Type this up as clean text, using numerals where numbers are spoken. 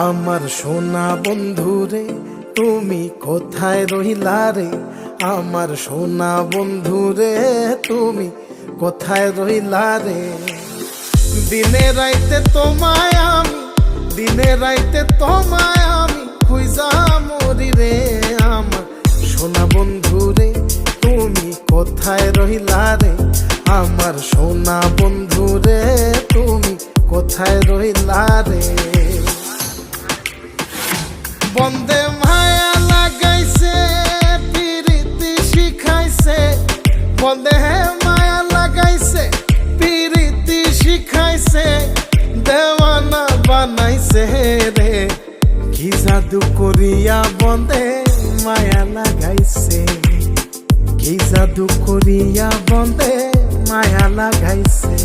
আমার সোনা বন্ধু রে তুমি কোথায় রহিলা রে, আমার সোনা বন্ধু রে তুমি কোথায় রহিলা রে। দিনে রাইতে তোমায় আমি, দিনে রাইতে তোমায় আমি খুঁজা মরি রে। আমার সোনা বন্ধু রে তুমি কোথায় রহিলা রে, আমার সোনা বন্ধু রে তুমি কোথায় রহিলা রে। বন্দে মায়া লাগাইছে পিরিতি শিখাইছে, বন্দে মায়া লাগাইছে পিরিতি শিখাইছে, দেওয়ানা বানাইছে রে। কি জাদু করিয়া বন্দে মায়া লাগাইছে, কি জাদু করিয়া বন্দে মায়া লাগাইছে।